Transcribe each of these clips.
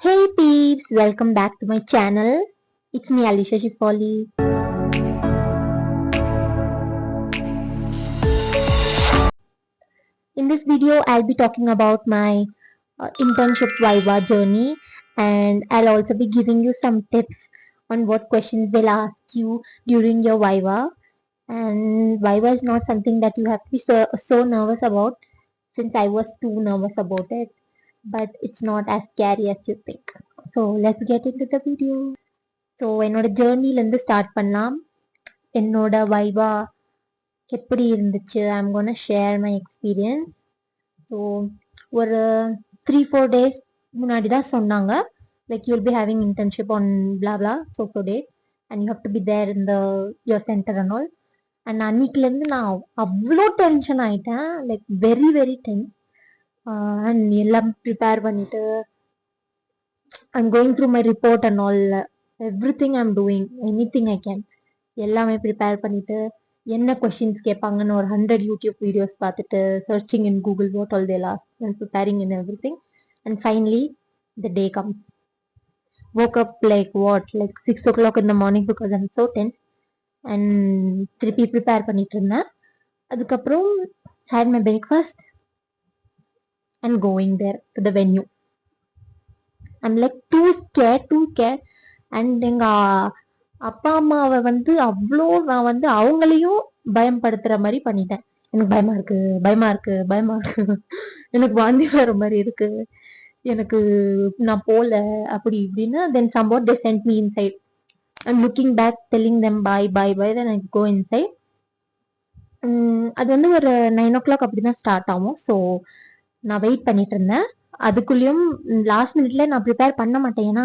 Hey peeps, welcome back to my channel. It's me Alisha Shifoli. In this video, I'll be talking about my internship Viva journey, and I'll also be giving you some tips on what questions they'll ask you during your Viva. And Viva is not something that you have to be so nervous about, since I was too nervous about it, but it's not as scary as you think. So let's get into the video. So என்னோட ஜேர்னிலேருந்து start பண்ணலாம். என்னோட viva எப்படி இருந்துச்சு, I'm gonna share my experience. So ஒரு 3-4 days முன்னாடி தான் சொன்னாங்க, like you will be having internship on blah blah so date and you have to be there in the your centre and all. And அன்னைக்குலேருந்து நான் அவ்வளோ tension ஆகிட்டேன், like very very tense. And எல்லாம் prepare பண்ணிட்டு I'm going through my report and all, everything I'm doing anything I can. எல்லாமே prepare பண்ணிட்டு என்ன questions கேட்பாங்கன்னு ஒரு 100 யூடியூப் வீடியோஸ் பார்த்துட்டு searching in Google what all they lost and preparing in everything. And finally the day comes. woke up like 6 o'clock in the morning because I'm so tense. and திருப்பி prepare பண்ணிட்டு இருந்தேன். அதுக்கப்புறம் had my breakfast and going there to the venue. I'm like too scared. And எங்க அப்பா அம்மாவை வந்து அவ்வளோ நான் வந்து அவங்களையும் பயம்படுத்துற மாதிரி பண்ணிட்டேன். எனக்கு பயமா இருக்கு, எனக்கு வாந்தி வர மாதிரி இருக்கு, எனக்கு நான் போல அப்படி இப்படின்னு. Then somewhat they sent me inside. I'm looking back telling them bye then I go inside. அது வந்து ஒரு 9 o'clock அப்படிதான் ஸ்டார்ட் ஆகும். ஸோ நான் வெயிட் பண்ணிட்டு இருந்தேன். அதுக்குள்ளேயும் லாஸ்ட் மினிட்ல நான் ப்ரிப்பேர் பண்ண மாட்டேன், ஏன்னா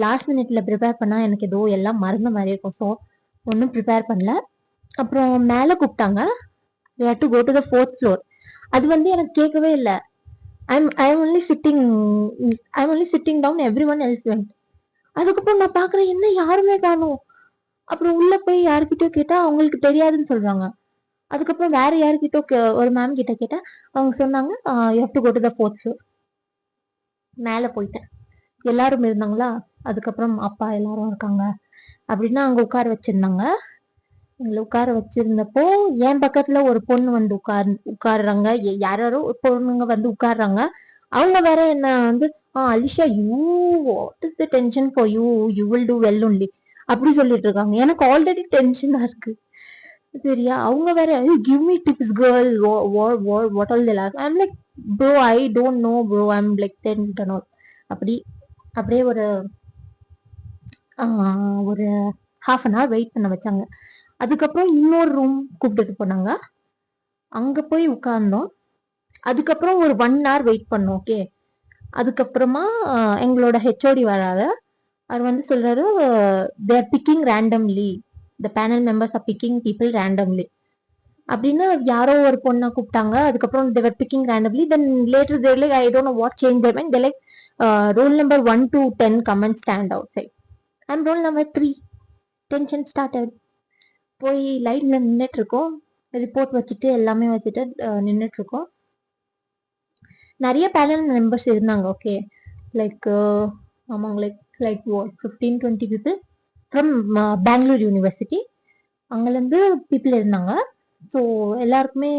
லாஸ்ட் மினிட்ல ப்ரிப்பேர் பண்ணால் எனக்கு ஏதோ எல்லாம் மறந்த மாதிரி இருக்கும். ஸோ ஒன்றும் ப்ரிப்பேர் பண்ணல. அப்புறம் மேலே கூப்பிட்டாங்க, we had to go to the 4th floor. அது வந்து எனக்கு கேட்கவே இல்லை. I'm only sitting down, every one else went. அதுக்கப்புறம் நான் பார்க்குறேன், என்ன யாருமே காணும். அப்புறம் உள்ள போய் யாருக்கிட்டயோ கேட்டால் அவங்களுக்கு தெரியாதுன்னு சொல்றாங்க. அதுக்கப்புறம் வேற யாருக்கிட்டோ ஒரு மேம் கிட்ட கேட்டேன், அவங்க சொன்னாங்க you have to go to the 4th floor. மேலே போயிட்டேன். எல்லாரும் இருந்தாங்களா, அதுக்கப்புறம் அப்பா எல்லாரும் இருக்காங்க அப்படின்னா அங்க உட்கார வச்சிருந்தாங்க. உட்கார வச்சிருந்தப்போ என் பக்கத்துல ஒரு பொண்ணு வந்து உட்காடுறாங்க. யாரோ பொண்ணுங்க வந்து உட்காடுறாங்க. அவங்க வேற என்ன வந்து Alisha, you what is the tension for you, you will do well only அப்படி சொல்லிட்டு இருக்காங்க. எனக்கு ஆல்ரெடி டென்ஷனா இருக்கு, சரியா? அவங்க வேற give me tips girl, what all the last. I'm like bro, I don't know bro, I'm like 10 and all. அப்படியே ஒரு half an hour வெயிட் பண்ண வச்சாங்க. அதுக்கப்புறம் இன்னொரு ரூம் கூப்பிட்டுட்டு போனாங்க, அங்க போய் உட்கார்ந்தோம். அதுக்கப்புறம் ஒரு 1 hour வெயிட் பண்ணோம். ஓகே, அதுக்கப்புறமா எங்களோட ஹெச்ஓடி வராரு. அவர் வந்து சொல்றாரு, they are picking randomly, the panel members are picking people randomly அப்படின்னு. யாரோ ஒரு பொண்ணை கூப்பிட்டாங்க. அதுக்கப்புறம் they were picking randomly. then later they were like, I don't know what changed their mind. they like roll number 1 to 10 come and stand outside. I'm roll number 3. Tension started. போய் லைன்ல நின்றுட்டு இருக்கோம், ரிப்போர்ட் வச்சுட்டு எல்லாமே வச்சுட்டு நின்றுட்டு இருக்கோம். நிறைய பேனல் மெம்பர்ஸ் இருந்தாங்க. ஓகே, லைக் ஆமாங்க, like 15-20 people from Bangalore university, அங்கேருந்து பீப்புள் இருந்தாங்க. ஸோ எல்லாருக்குமே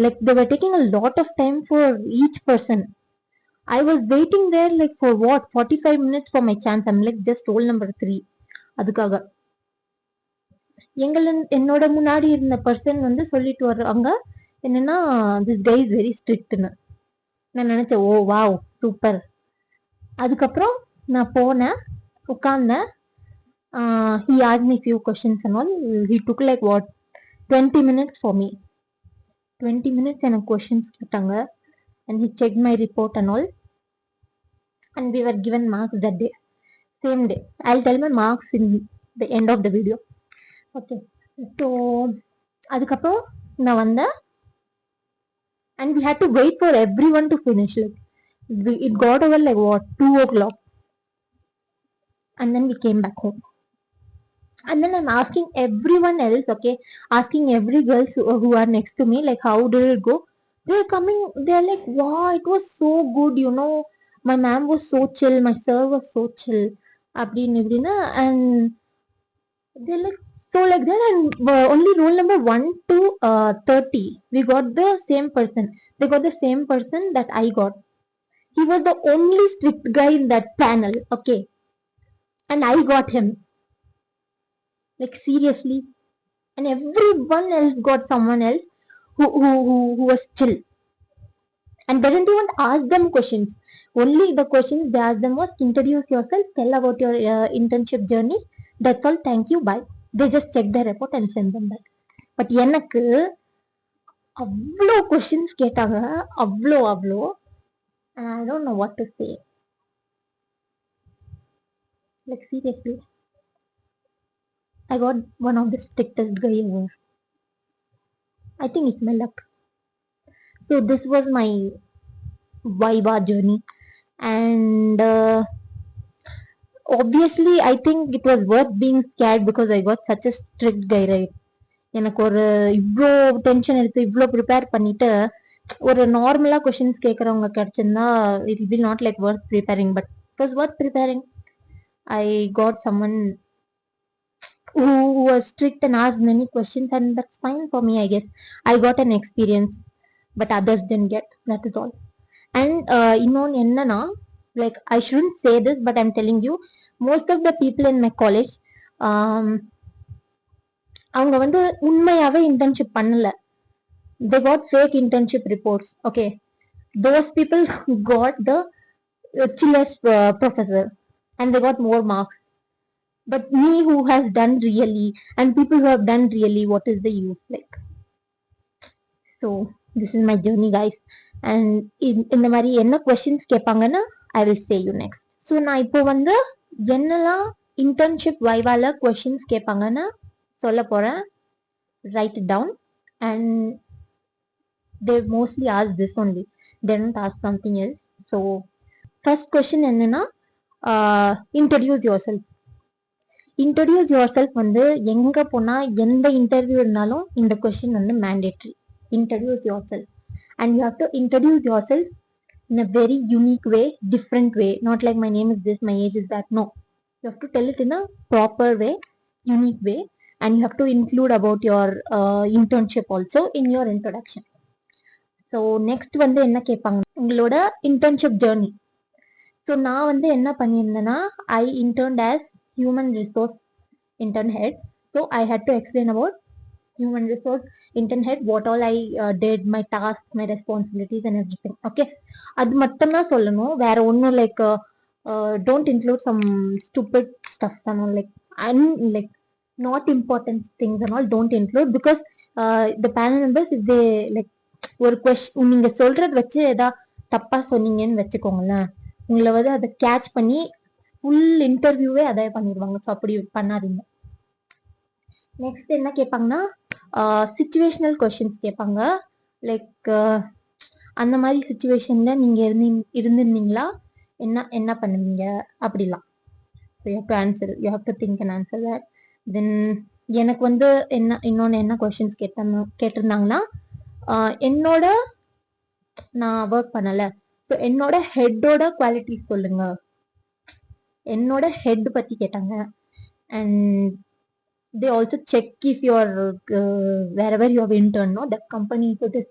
like they were taking a lot of time for each person. I was waiting there like for what 45 minutes for my chance. I'm like just roll number 3. அதுக்காக என்னோட முன்னாடி இருந்த person வந்து சொல்லிட்டு வர்றாங்க என்னன்னா, திஸ் கை இஸ் வெரி ஸ்ட்ரிக்ட்னு. நான் நினைச்சேன், ஓ வாவ் சூப்பர். அதுக்கப்புறம் நான் போனேன், உட்கார்ந்தேன். he asked me few questions and all. he took like what 20 minutes for me. 20 minutes எனக்கு questions கேட்டாங்க. and he checked my report and all, and we were given marks that day, same day. I'll tell my marks in the end of the video. Okay, so அதுக்கப்புறம் நான் வந்தேன். and we had to wait for everyone to finish. Like it got over like what 2 o'clock, and then we came back home. and then I'm asking everyone else, okay, asking every girl who are next to me, like how did it go. They're coming, they're like, wow, it was so good, my ma'am was so chill, my sir was so chill அப்படின்னு இப்படின்னா and they like so like that and only roll number 1 to 30 we got the same person, they got the same person that I got. He was the only strict guy in that panel, okay, and I got him, like seriously. And everyone else got someone else who was chill and didn't even ask them questions. Only the questions they asked them was introduce yourself, tell about your internship journey, that's all, thank you, bye. They just check their report and send them back. But எனக்கு அவ்வளோ questions கேட்டாங்க, அவ்வளோ அவ்வளோ, and I don't know what to say. Like seriously, I got one of the strictest guy ever. I think it's my luck. So this was my Viva journey, and obviously I think it was worth being scared because I got such a strict guy, right? எனக்கு ஒரு இவ்வளோ tension எடுத்து இவ்வளோ prepare பண்ணிட்டு ஒரு நார்மலா questions கேட்கறவங்க கிடைச்சிருந்தா it will not like worth preparing, but it was worth preparing. I got someone who was strict and asked many questions, and that's fine for me, I guess. I got an experience, but others didn't get. That is all. And இன்னொன்று என்னன்னா, like I shouldn't say this, but I'm telling you, most of the people in my college, அவங்க வந்து உண்மையாவே internship பண்ணல. They got fake internship reports. Okay, those people got the chillest professor, and they got more marks. But me, who has done really, and people who have done really, what is the use? Like, so this is my journey, guys. And இந்த மாதிரி என்ன questions கேட்பாங்கன்னா I will say you next. So நான் இப்போ வந்து என்னெல்லாம் internship வைவால questions கேட்பாங்கன்னா சொல்ல போறேன். Write it down, and they mostly ask this only, they don't ask something else. So first question என்னன்னா introduce yourself. Introduce yourself வந்து எங்க போனா எந்த இன்டர்வியூ இருந்தாலும் இந்த கொஸ்டின் வந்து mandatory. Introduce yourself, and you have to introduce yourself in a very unique way, different way, not like my name is this, my age is that. No, you have to tell it in a proper way, unique way, and you have to include about your internship also in your introduction. So next வந்து என்ன கேட்பாங்க, உங்களோட internship journey. So நான் வந்து என்ன பண்ணியிருந்தேன்னா, I interned as human resource intern head. So I had to explain about human resource intern head, what all I did, my tasks, my responsibilities and everything. Okay, அது மட்டும் தான் சொல்லணும், வேற ஒன்றும் like don't include some stupid stuff and all, like not important things and all don't include, because the panel members, if they like ஒரு question நீங்க சொல்றது வச்சு ஏதா தப்பா சொன்னீங்கன்னு வச்சுக்கோங்களேன், உங்களை வந்து அதை கேட்ச் பண்ணி ஃபுல் இன்டர்வியூவே அதை பண்ணிடுவாங்க. ஸோ அப்படி பண்ணாதீங்க. நெக்ஸ்ட் என்ன கேட்பாங்கன்னா, சிச்சுவேஷனல் கொஸ்டின்ஸ் கேட்பாங்க. லைக் அந்த மாதிரி சுச்சுவேஷன்ல நீங்க இருந்திருந்தீங்களா, என்ன என்ன பண்ணுவீங்க அப்படிலாம். So you have to answer, you have to think and answer that. Then எனக்கு வந்து இன்னொன்று என்ன கொஸ்டின்ஸ் கேட்டிருந்தாங்கன்னா, என்னோட நான் ஒர்க் பண்ணல, ஸோ என்னோட ஹெட்டோட குவாலிட்டிஸ் சொல்லுங்க, என்னோட ஹெட் பத்தி கேட்டாங்க. And they also check if you are wherever you have interned, no, that company, if it is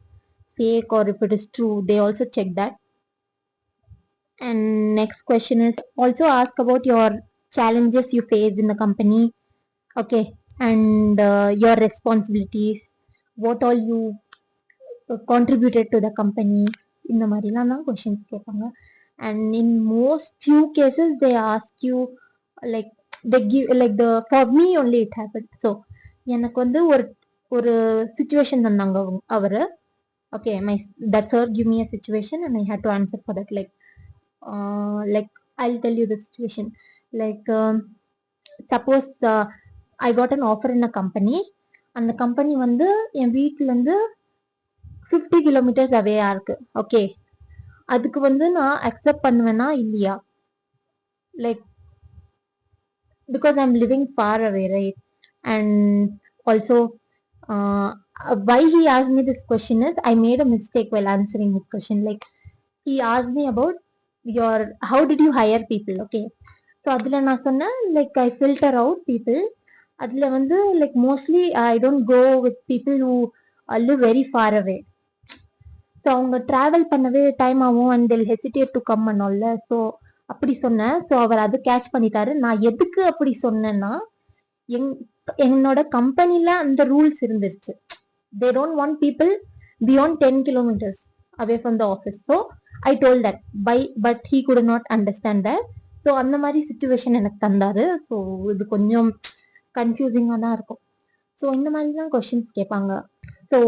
fake or if it is true, they also check that. And next question is also ask about your challenges you faced in the company. Okay, and your responsibilities, what all you contributed to the company. இந்த மாதிரிலாம் தான் questions கேட்பாங்க. And in most few cases they ask you like they give like the, for me only it happened. So எனக்கு வந்து ஒரு situation தந்தாங்க அவரு. Okay, that sir give me a situation and I had to answer for that. Like I'll tell you the situation. Like suppose I got an offer in a company, அந்த company வந்து என் வீட்டுல இருந்து 50 kilometers அவேயா இருக்கு. Okay, அதுக்கு வந்து நான் accept பண்ணுவேனா இல்லையா, like because I'm living far away, right? And also why he asked me this question is I made a mistake while answering his question. Like he asked me about your how did you hire people? Okay, so அதில் நான் சொன்னேன் like I filter out people. அதில் வந்து like mostly I don't go with people who live very far away. So அவங்க travel பண்ணவே time ஆகும் and till hesitate to come பண்ணோம்ல. So அப்படி சொன்னேன். ஸோ அவர் அது கேட்ச் பண்ணிட்டாரு. நான் எதுக்கு அப்படி சொன்னேன்னா, எங் என்னோட கம்பெனில அந்த ரூல்ஸ் இருந்துருச்சு. They don't want people beyond 10 kilometers away from the office. So I told that but he could not understand that. So அந்த மாதிரி சுச்சுவேஷன் எனக்கு தந்தாரு. ஸோ இது கொஞ்சம் கன்ஃபியூசிங்காக தான் இருக்கும். ஸோ இந்த மாதிரி தான் கொஷின்ஸ் கேட்பாங்க. So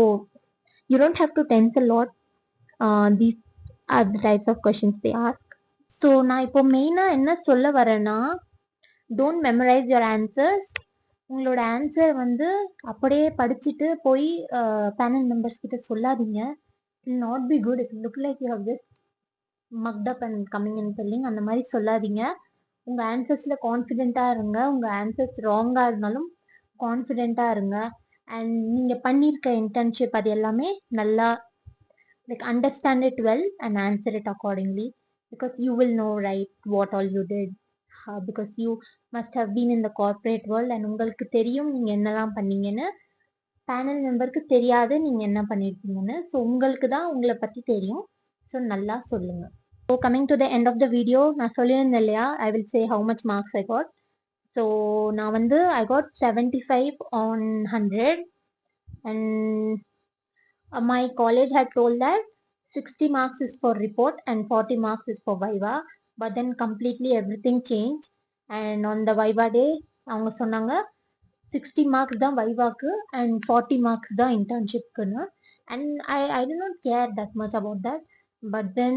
you don't have to tense a lot. These are the types of questions they ask. So நான் இப்போ மெயினாக என்ன சொல்ல வரேன்னா, டோன்ட் மெமரைஸ் யுவர் ஆன்சர்ஸ். உங்களோட ஆன்சர் வந்து அப்படியே படிச்சுட்டு போய் பேனல் மெம்பர்ஸ் கிட்ட சொல்லாதீங்க. It will not be good. It look like you have just mugged up and coming and telling. அந்த மாதிரி சொல்லாதீங்க. உங்க ஆன்சர்ஸ்ல கான்ஃபிடென்ட்டா இருங்க. உங்க ஆன்சர்ஸ் ராங்கா இருந்தாலும் கான்ஃபிடென்ட்டா இருங்க. அண்ட் நீங்க பண்ணிருக்க இன்டர்ன்ஷிப் அது எல்லாமே நல்லா like understand it well and answer it accordingly, because you will know right what all you did, because you must have been in the corporate world and உங்களுக்கு தெரியும் நீங்க என்னலாம் பண்ணீங்கன்னு. பேனல் மெம்பருக்கு தெரியாது நீங்க என்ன பண்ணிருக்கீங்கன்னு. ஸோ உங்களுக்கு தான் உங்களை பத்தி தெரியும். ஸோ நல்லா சொல்லுங்க. So coming to the end of the video, நான் சொல்லியிருந்தேன் இல்லையா, I will say how much marks I got. So நான் வந்து I got 75 on 100 and my college had told that 60 marks is for report and 40 marks is for viva, but then completely everything changed. And on the viva day அவங்க சொன்னாங்க 60 marks தான் vivaக்கு and 40 marks தான் internshipக்குன்னு. And I did not care that much about that. But then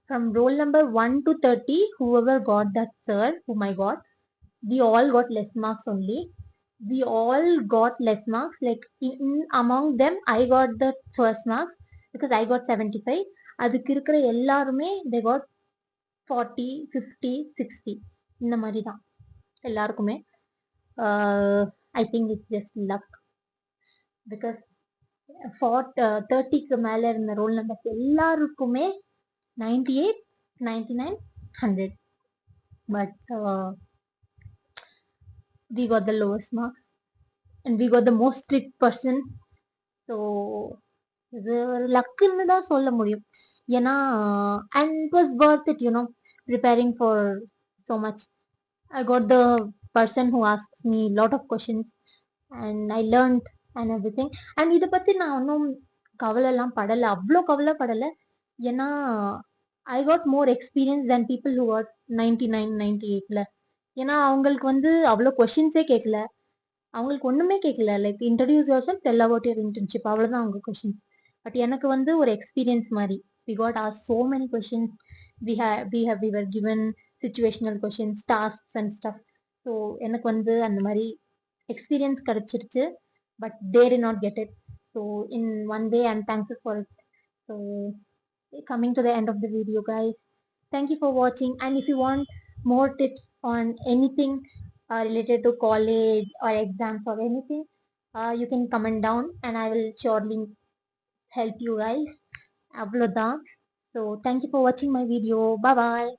from roll number 1 to 30, whoever got that sir whom I got, we all got less marks only. We all got less marks. Like among them, I got the first marks because I got 75. அதுக்கு இருக்கிற எல்லாருமே they got 40, 50, 60 இந்த மாதிரி தான் எல்லாருக்குமே. I think it's just luck because 30க்கு மேல இருந்த role numbers எல்லாருக்குமே 98, 99, 100. But we got the lowest marks and we got the most strict person. So இது ஒரு லக்குன்னு தான் சொல்ல முடியும். ஏன்னா and it was worth it, you know, preparing for so much. I got the person who asks me lot of questions and I learned and everything. அண்ட் இதை பற்றி நான் ஒன்றும் கவலைலாம் படலை, அவ்வளோ கவலைப்படலை. ஏன்னா I got more experience then people who got 99, 98ல. ஏன்னா அவங்களுக்கு வந்து அவ்வளோ கொஷின்ஸே கேட்கல, அவங்களுக்கு ஒன்றுமே கேட்கல. Like introduce your self, tell about your internship, அவ்வளோதான் அவங்க கொஷின். பட் எனக்கு வந்து ஒரு எக்ஸ்பீரியன்ஸ் மாதிரி. We got ask so many questions. We were given situational questions, tasks and stuff. So எனக்கு வந்து அந்த மாதிரி எக்ஸ்பீரியன்ஸ் கிடைச்சிருச்சு. But they did not get it. So in one way I'm thankful for it. So coming to the end of the video, guys, thank you for watching. And if you want more tips on anything related to college or exams or anything, you can comment down and I will surely help you guys. அவ்வளோதான். So thank you for watching my video. Bye bye.